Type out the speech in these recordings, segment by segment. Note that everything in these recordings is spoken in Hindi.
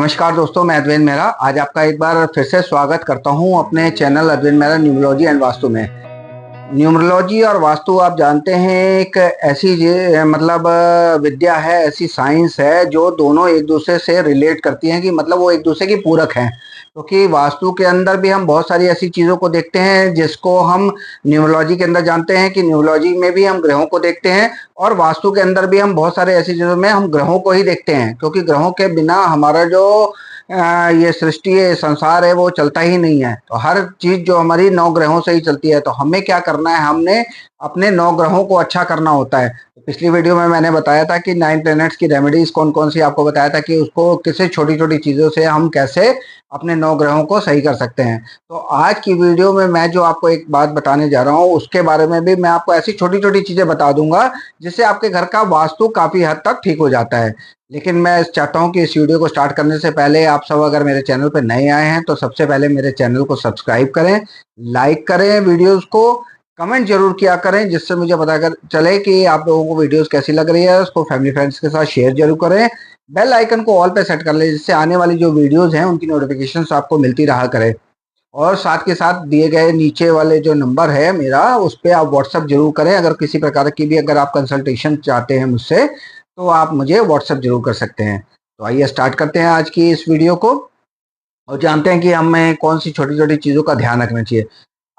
नमस्कार दोस्तों, मैं अद्वैन मेहरा आज आपका एक बार फिर से स्वागत करता हूं अपने channel Advain Mehra numerology and vastu में। न्यूमरोलॉजी और वास्तु आप जानते हैं एक ऐसी विद्या है, ऐसी साइंस है जो दोनों एक दूसरे से रिलेट करती हैं कि मतलब वो एक दूसरे की पूरक हैं। क्योंकि वास्तु के अंदर भी हम बहुत सारी ऐसी चीज़ों को देखते हैं जिसको हम न्यूमरोलॉजी के अंदर जानते हैं कि न्यूमरोलॉजी में भी हम ग्रहों को देखते हैं, और वास्तु के अंदर भी हम बहुत सारे ऐसी चीज़ों में हम ग्रहों को ही देखते हैं। क्योंकि ग्रहों के बिना हमारा जो ये सृष्टि है, संसार है, वो चलता ही नहीं है। तो हर चीज जो हमारी 9 ग्रहों से ही चलती है। तो हमें क्या करना है, हमने अपने 9 ग्रहों को अच्छा करना होता है। तो पिछली वीडियो में मैंने बताया था कि 9 प्लैनेट्स की रेमेडीज कौन कौन सी, आपको बताया था कि उसको किसी छोटी छोटी चीजों से हम कैसे अपने 9 ग्रहों को सही कर सकते हैं। तो आज की वीडियो में मैं जो आपको एक बात बताने जा रहा हूँ उसके बारे में भी मैं आपको ऐसी छोटी छोटी चीजें बता दूंगा जिससे आपके घर का वास्तु काफी हद तक ठीक हो जाता है। लेकिन मैं चाहता हूं कि इस वीडियो को स्टार्ट करने से पहले आप सब अगर मेरे चैनल पर नए आए हैं तो सबसे पहले मेरे चैनल को सब्सक्राइब करें, लाइक करें, वीडियोस को कमेंट जरूर किया करें जिससे मुझे पता चले कि आप लोगों को वीडियोस कैसी लग रही है। उसको फैमिली फ्रेंड्स के साथ शेयर जरूर करें। बेल आइकन को ऑल पे सेट कर लें जिससे आने वाली जो वीडियोज हैं उनकी नोटिफिकेशन आपको मिलती रहा करे। और साथ के साथ दिए गए नीचे वाले जो नंबर है मेरा, उस पर आप व्हाट्सअप जरूर करें। अगर किसी प्रकार की भी अगर आप कंसल्टेशन चाहते हैं मुझसे तो आप मुझे व्हाट्सअप जरूर कर सकते हैं। तो आइए स्टार्ट करते हैं आज की इस वीडियो को और जानते हैं कि हमें कौन सी छोटी छोटी चीज़ों का ध्यान रखना चाहिए।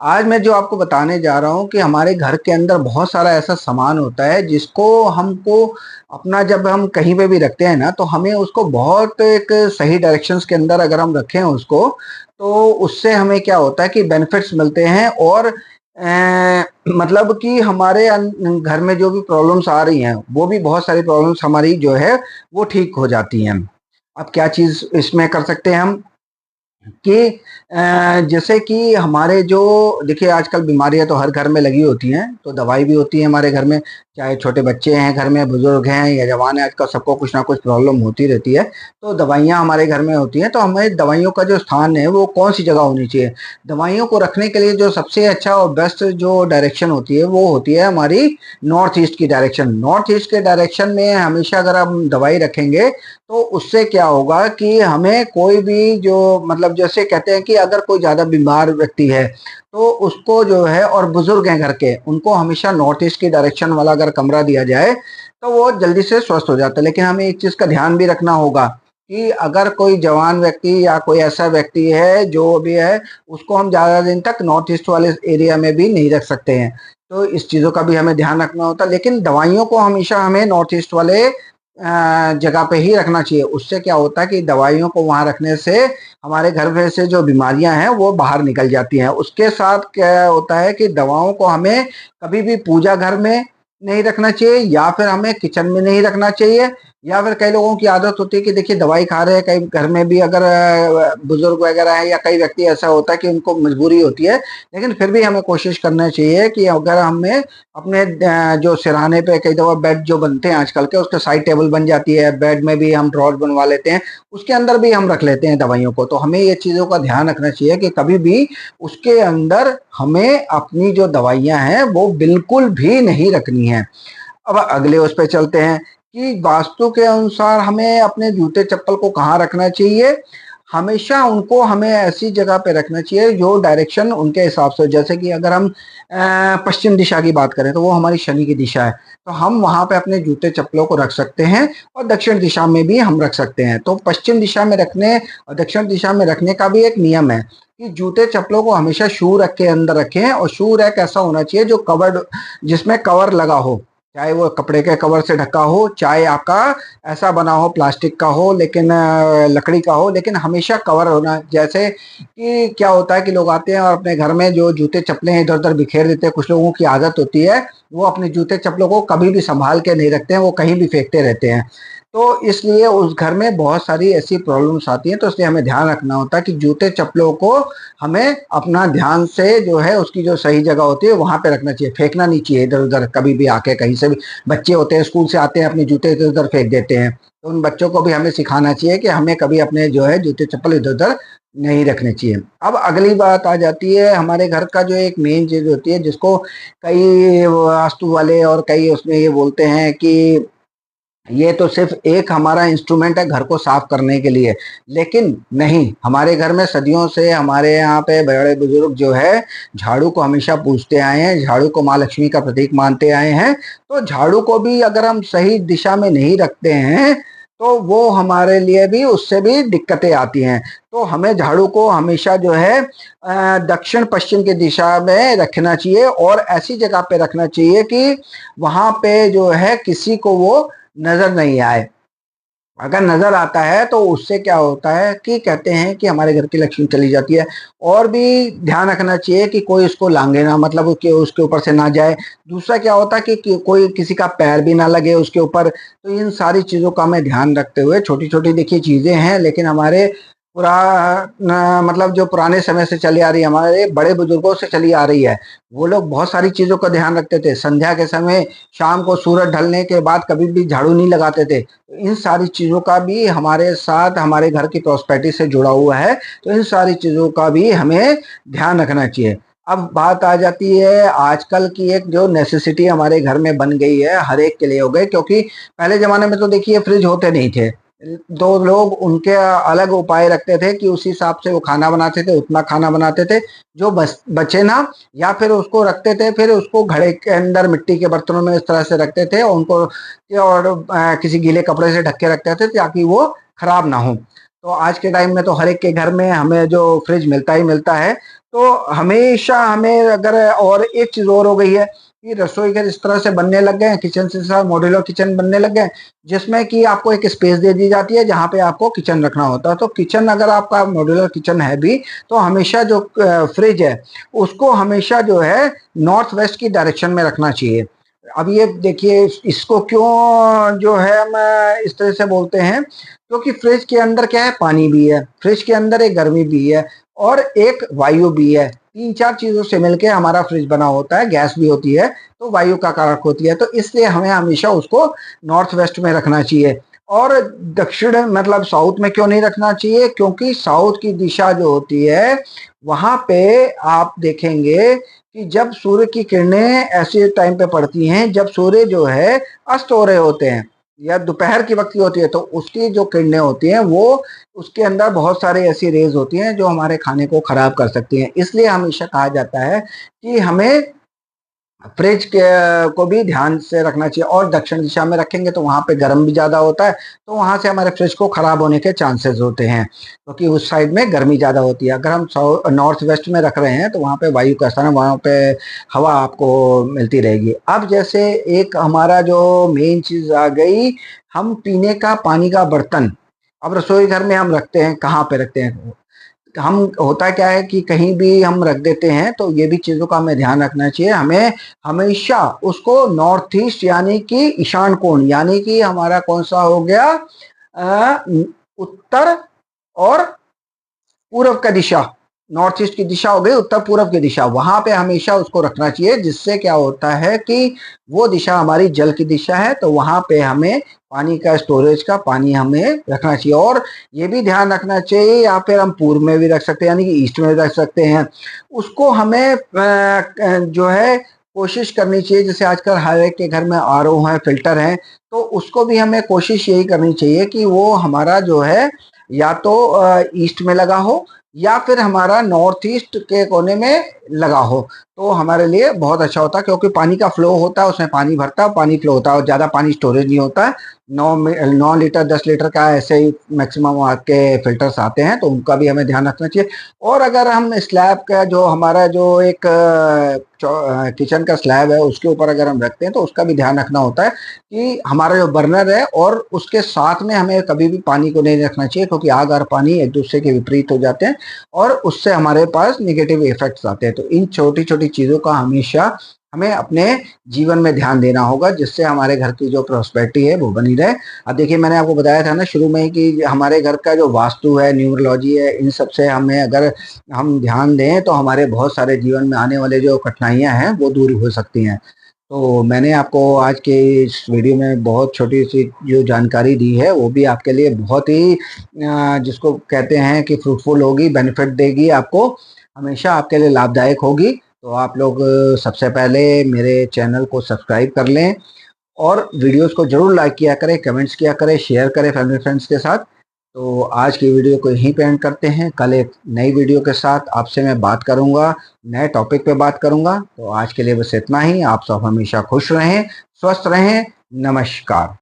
आज मैं जो आपको बताने जा रहा हूँ कि हमारे घर के अंदर बहुत सारा ऐसा सामान होता है जिसको हमको अपना जब हम कहीं पे भी रखते हैं ना, तो हमें उसको बहुत एक सही डायरेक्शंस के अंदर अगर हम रखें उसको, तो उससे हमें क्या होता है कि बेनिफिट्स मिलते हैं। और मतलब कि हमारे घर में जो भी प्रॉब्लम्स आ रही हैं वो भी बहुत सारी प्रॉब्लम्स हमारी जो है वो ठीक हो जाती हैं। अब क्या चीज़ इसमें कर सकते हैं हम कि जैसे कि हमारे जो देखिए आजकल बीमारियां तो हर घर में लगी होती हैं, तो दवाई भी होती है हमारे घर में। चाहे छोटे बच्चे हैं घर में, बुजुर्ग हैं या जवान हैं, आजकल सबको कुछ ना कुछ प्रॉब्लम होती रहती है। तो दवाइयां हमारे घर में होती हैं। तो हमें दवाइयों का जो स्थान है वो कौन सी जगह होनी चाहिए, दवाइयों को रखने के लिए जो सबसे अच्छा और बेस्ट जो डायरेक्शन होती है वो होती है हमारी नॉर्थ ईस्ट की डायरेक्शन। नॉर्थ ईस्ट के डायरेक्शन में हमेशा अगर हम दवाई रखेंगे तो उससे क्या होगा कि हमें कोई भी जो मतलब जैसे कहते हैं कि अगर कोई ज़्यादा बीमार व्यक्ति है तो उसको जो है, और बुजुर्ग हैं घर के, उनको हमेशा नॉर्थ ईस्ट की डायरेक्शन वाला अगर कमरा दिया जाए तो वो जल्दी से स्वस्थ हो जाता है। लेकिन हमें एक चीज़ का ध्यान भी रखना होगा कि अगर कोई जवान व्यक्ति या कोई ऐसा व्यक्ति है जो भी है, उसको हम ज़्यादा दिन तक नॉर्थ ईस्ट वाले एरिया में भी नहीं रख सकते हैं। तो इस चीज़ों का भी हमें ध्यान रखना होता है। लेकिन दवाइयों को हमेशा हमें नॉर्थ ईस्ट वाले जगह पे ही रखना चाहिए। उससे क्या होता है कि दवाइयों को वहां रखने से हमारे घर में से जो बीमारियां हैं वो बाहर निकल जाती हैं। उसके साथ क्या होता है कि दवाओं को हमें कभी भी पूजा घर में नहीं रखना चाहिए, या फिर हमें किचन में नहीं रखना चाहिए। या फिर कई लोगों की आदत होती है कि देखिए दवाई खा रहे हैं, कई घर में भी अगर बुजुर्ग वगैरह है या कई व्यक्ति ऐसा होता है कि उनको मजबूरी होती है, लेकिन फिर भी हमें कोशिश करना चाहिए कि अगर हमें अपने जो सिरहाने पे कई दफा बेड जो बनते हैं आजकल के, उसके साइड टेबल बन जाती है, बेड में भी हम ड्रॉर बनवा लेते हैं, उसके अंदर भी हम रख लेते हैं दवाइयों को। तो हमें ये चीज़ों का ध्यान रखना चाहिए कि कभी भी उसके अंदर हमें अपनी जो दवाइयाँ हैं वो बिल्कुल भी नहीं रखनी है। अब अगले उस पे चलते हैं कि वास्तु के अनुसार हमें अपने जूते चप्पल को कहाँ रखना चाहिए। हमेशा उनको हमें ऐसी जगह पे रखना चाहिए जो डायरेक्शन उनके हिसाब से, जैसे कि अगर हम पश्चिम दिशा की बात करें तो वो हमारी शनि की दिशा है, तो हम वहां पे अपने जूते चप्पलों को रख सकते हैं। और दक्षिण दिशा में भी हम रख सकते हैं। तो पश्चिम दिशा में रखने और दक्षिण दिशा में रखने का भी एक नियम है कि जूते चप्पलों को हमेशा शू रख के अंदर रखें। और शू रैक ऐसा होना चाहिए जो कवर्ड, जिसमें कवर लगा हो, चाहे वो कपड़े के कवर से ढका हो, चाहे आपका ऐसा बना हो प्लास्टिक का हो, लेकिन लकड़ी का हो, लेकिन हमेशा कवर होना। जैसे कि क्या होता है कि लोग आते हैं और अपने घर में जो जूते चप्पलें इधर उधर बिखेर देते हैं। कुछ लोगों की आदत होती है वो अपने जूते चप्पलों को कभी भी संभाल के नहीं रखते हैं, वो कहीं भी फेंकते रहते हैं। तो इसलिए उस घर में बहुत सारी ऐसी प्रॉब्लम्स आती हैं। तो इसलिए हमें ध्यान रखना होता है कि जूते चप्पलों को हमें अपना ध्यान से जो है उसकी जो सही जगह होती है वहां पे रखना चाहिए, फेंकना नहीं चाहिए इधर उधर कभी भी आके कहीं से भी। बच्चे होते हैं स्कूल से आते हैं अपने जूते इधर उधर फेंक देते हैं, तो उन बच्चों को भी हमें सिखाना चाहिए कि हमें कभी अपने जो है जूते चप्पल इधर उधर नहीं रखने चाहिए। अब अगली बात आ जाती है हमारे घर का जो एक मेन चीज होती है जिसको कई वास्तु वाले और कई उसमें ये बोलते हैं कि ये तो सिर्फ एक हमारा इंस्ट्रूमेंट है घर को साफ करने के लिए, लेकिन नहीं, हमारे घर में सदियों से हमारे यहाँ पे बड़े बुजुर्ग जो है झाड़ू को हमेशा पूजते आए हैं, झाड़ू को माँ लक्ष्मी का प्रतीक मानते आए हैं। तो झाड़ू को भी अगर हम सही दिशा में नहीं रखते हैं तो वो हमारे लिए भी, उससे भी दिक्कतें आती हैं। तो हमें झाड़ू को हमेशा जो है दक्षिण पश्चिम की दिशा में रखना चाहिए, और ऐसी जगह पे रखना चाहिए कि वहां पे जो है किसी को वो नजर नहीं आए। अगर नजर आता है तो उससे क्या होता है कि कहते हैं कि हमारे घर की लक्ष्मी चली जाती है। और भी ध्यान रखना चाहिए कि कोई उसको लांगे ना, मतलब उसके ऊपर से ना जाए। दूसरा क्या होता है कि कोई किसी का पैर भी ना लगे उसके ऊपर। तो इन सारी चीजों का हमें ध्यान रखते हुए, छोटी छोटी देखिए चीजें हैं लेकिन हमारे मतलब जो पुराने समय से चली आ रही है, हमारे बड़े बुजुर्गों से चली आ रही है। वो लोग बहुत सारी चीजों का ध्यान रखते थे। संध्या के समय, शाम को सूरज ढलने के बाद कभी भी झाड़ू नहीं लगाते थे। तो इन सारी चीजों का भी हमारे साथ, हमारे घर की प्रॉस्पेरिटी से जुड़ा हुआ है। तो इन सारी चीजों का भी हमें ध्यान रखना चाहिए। अब बात आ जाती है आजकल की, एक जो नेसेसिटी हमारे घर में बन गई है, हर एक के लिए हो गई। क्योंकि पहले जमाने में तो देखिए फ्रिज होते नहीं थे, दो लोग उनके अलग उपाय रखते थे कि उसी हिसाब से वो खाना बनाते थे, उतना खाना बनाते थे जो बचे ना, या फिर उसको रखते थे, फिर उसको घड़े के अंदर मिट्टी के बर्तनों में इस तरह से रखते थे उनको, और किसी गीले कपड़े से ढक के रखते थे ताकि वो खराब ना हो। तो आज के टाइम में तो हर एक के घर में हमें जो फ्रिज मिलता ही मिलता है। तो हमेशा हमें, अगर और एक चीज और हो गई है कि रसोई घर इस तरह से बनने लग गए हैं, किचन से साथ मॉड्यूलर किचन बनने लग गए हैं, जिसमें कि आपको एक स्पेस दे दी जाती है जहां पे आपको किचन रखना होता है। तो किचन, अगर आपका मॉड्यूलर किचन है भी, तो हमेशा जो फ्रिज है उसको हमेशा जो है नॉर्थ वेस्ट की डायरेक्शन में रखना चाहिए। अब ये देखिए, इसको क्यों जो है हम इस तरह से बोलते हैं, क्योंकि फ्रिज के अंदर क्या है, पानी भी है, फ्रिज के अंदर एक गर्मी भी है, और एक वायु भी है। तीन चार चीजों से मिलकर हमारा फ्रिज बना होता है। गैस भी होती है तो वायु का कारक होती है। तो इसलिए हमें हमेशा उसको नॉर्थ वेस्ट में रखना चाहिए। और दक्षिण, मतलब साउथ में क्यों नहीं रखना चाहिए, क्योंकि साउथ की दिशा जो होती है वहां पे आप देखेंगे कि जब सूर्य की किरणें ऐसे टाइम पे पड़ती हैं जब सूर्य जो है अस्त हो रहे होते हैं, या दोपहर की वक्त की होती है, तो उसकी जो किरणें होती हैं वो, उसके अंदर बहुत सारी ऐसी रेज होती हैं जो हमारे खाने को खराब कर सकती हैं। इसलिए हमेशा कहा जाता है कि हमें फ्रिज के को भी ध्यान से रखना चाहिए। और दक्षिण दिशा में रखेंगे तो वहां पे गर्म भी ज्यादा होता है, तो वहां से हमारे फ्रिज को खराब होने के चांसेस होते हैं, क्योंकि उस साइड में गर्मी ज्यादा होती है। अगर हम नॉर्थ वेस्ट में रख रहे हैं तो वहां पे वायु का स्थान है, वहां पे हवा आपको मिलती रहेगी। अब जैसे एक हमारा जो मेन चीज आ गई, हम पीने का पानी का बर्तन अब रसोई घर में हम रखते हैं, कहाँ पे रखते हैं हम, होता क्या है कि कहीं भी हम रख देते हैं। तो ये भी चीजों का हमें ध्यान रखना चाहिए। हमें हमेशा उसको नॉर्थ ईस्ट, यानी कि ईशान कोण, यानी कि हमारा कौन सा हो गया, अ, उत्तर और पूर्व का दिशा, नॉर्थ ईस्ट की दिशा हो गई उत्तर पूर्व की दिशा, वहां पे हमेशा उसको रखना चाहिए। जिससे क्या होता है कि वो दिशा हमारी जल की दिशा है, तो वहां पे हमें पानी का, स्टोरेज का पानी हमें रखना चाहिए। और ये भी ध्यान रखना चाहिए, या फिर हम पूर्व में भी रख सकते हैं, यानी कि ईस्ट में रख सकते हैं। उसको हमें जो है कोशिश करनी चाहिए, जैसे आजकल हर एक के घर में आरओ है, फिल्टर है, तो उसको भी हमें कोशिश यही करनी चाहिए कि वो हमारा जो है या तो ईस्ट में लगा हो, या फिर हमारा नॉर्थ ईस्ट के कोने में लगा हो। तो हमारे लिए बहुत अच्छा होता है, क्योंकि पानी का फ्लो होता है, उसमें पानी भरता है, पानी फ्लो होता है, और ज़्यादा पानी स्टोरेज नहीं होता है। 9 लीटर 10 लीटर का ऐसे ही मैक्सिमम आपके फिल्टर्स आते हैं, तो उनका भी हमें ध्यान रखना चाहिए। और अगर हम स्लैब का, जो हमारा जो एक किचन का स्लैब है, उसके ऊपर अगर हम रखते हैं तो उसका भी ध्यान रखना होता है कि हमारा जो बर्नर है और उसके साथ में हमें कभी भी पानी को नहीं रखना चाहिए, क्योंकि आग और पानी एक दूसरे के विपरीत हो जाते हैं और उससे हमारे पास निगेटिव इफेक्ट्स आते हैं। तो इन छोटी छोटी चीज़ों का हमेशा हमें अपने जीवन में ध्यान देना होगा, जिससे हमारे घर की जो प्रॉस्पेरिटी है वो बनी रहे। अब देखिए, मैंने आपको बताया था ना शुरू में ही कि हमारे घर का जो वास्तु है, न्यूमरोलॉजी है, इन सब से हमें अगर हम ध्यान दें तो हमारे बहुत सारे जीवन में आने वाले जो कठिनाइयां हैं वो दूर हो सकती हैं। तो मैंने आपको आज के इस वीडियो में बहुत छोटी सी जो जानकारी दी है वो भी आपके लिए बहुत ही जिसको कहते हैं कि फ्रूटफुल होगी, बेनिफिट देगी, आपको हमेशा आपके लिए लाभदायक होगी। तो आप लोग सबसे पहले मेरे चैनल को सब्सक्राइब कर लें, और वीडियोस को जरूर लाइक किया करें, कमेंट्स किया करें, शेयर करें फैमिली फ्रेंड्स के साथ। तो आज की वीडियो को यहीं पे एंड करते हैं। कल एक नई वीडियो के साथ आपसे मैं बात करूंगा, नए टॉपिक पे बात करूंगा। तो आज के लिए बस इतना ही। आप सब हमेशा खुश रहें, स्वस्थ रहें। नमस्कार।